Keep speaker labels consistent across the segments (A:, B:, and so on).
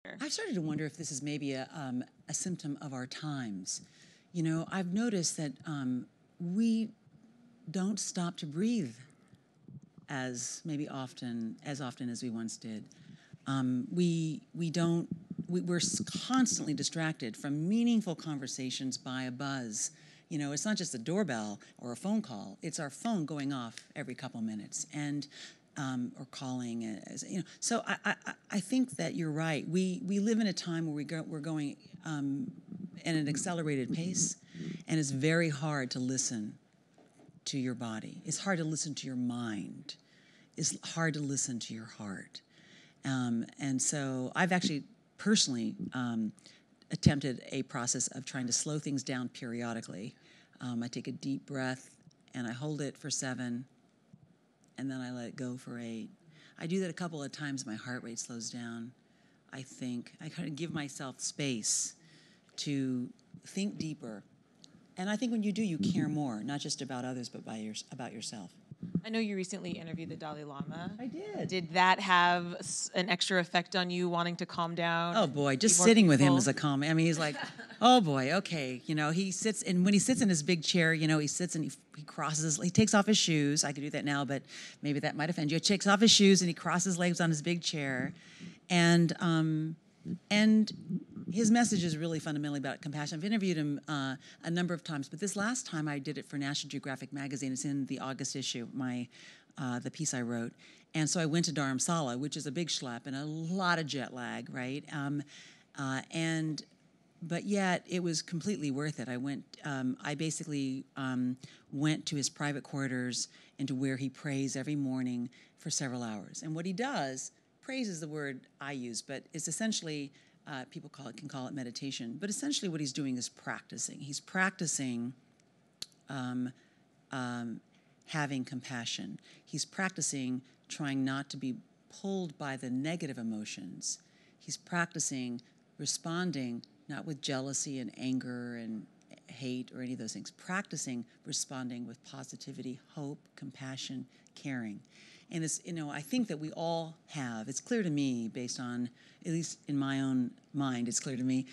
A: I've started to wonder if this is maybe a symptom of our times. You know, I've noticed that we don't stop to breathe as often as we once did. We're constantly distracted from meaningful conversations by a buzz. You know, it's not just a doorbell or a phone call. It's our phone going off every couple minutes and or calling. You know, so I think that you're right. We live in a time where we're going at an accelerated pace, and it's very hard to listen to your body. It's hard to listen to your mind. It's hard to listen to your heart. And so I've actually personally attempted a process of trying to slow things down periodically. I take a deep breath and I hold it for 7, and then I let it go for 8. I do that a couple of times. My heart rate slows down. I think I kind of give myself space to think deeper. And I think when you do, you care more, not just about others, but about yourself.
B: I know you recently interviewed the Dalai Lama.
A: I did.
B: Did that have an extra effect on you wanting to calm down?
A: Oh boy, just sitting with him is a calm. I mean, he's like, oh boy, okay. You know, he sits, and when he sits in his big chair, you know, he sits and he takes off his shoes. I could do that now, but maybe that might offend you. He takes off his shoes and he crosses his legs on his big chair, and his message is really fundamentally about compassion. I've interviewed him a number of times, but this last time I did it for National Geographic magazine. It's in the August issue, the piece I wrote. And so I went to Dharamsala, which is a big schlep and a lot of jet lag, right? But yet it was completely worth it. I basically went to his private quarters and to where he prays every morning for several hours. And what he does, praise is the word I use, but it's essentially, people can call it meditation, but essentially what he's doing is practicing. He's practicing having compassion. He's practicing trying not to be pulled by the negative emotions. He's practicing responding not with jealousy and anger and hate or any of those things, practicing responding with positivity, hope, compassion, caring. And it's, you know, I think that we all have, it's clear to me based on, at least in my own mind, it's clear to me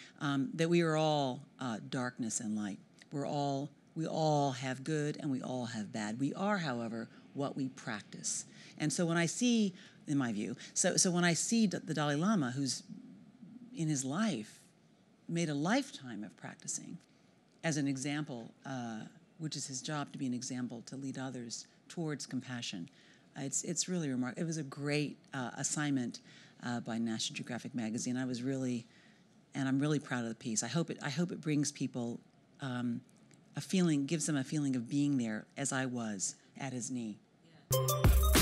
A: that we are all darkness and light. We all have good and we all have bad. We are, however, what we practice. And so when I see, in my view, so when I see the Dalai Lama, who's in his life made a lifetime of practicing as an example, which is his job to be an example to lead others towards compassion. It's really remarkable. It was a great assignment by National Geographic magazine. I'm really proud of the piece. I hope it brings people gives them a feeling of being there as I was at his knee. Yeah.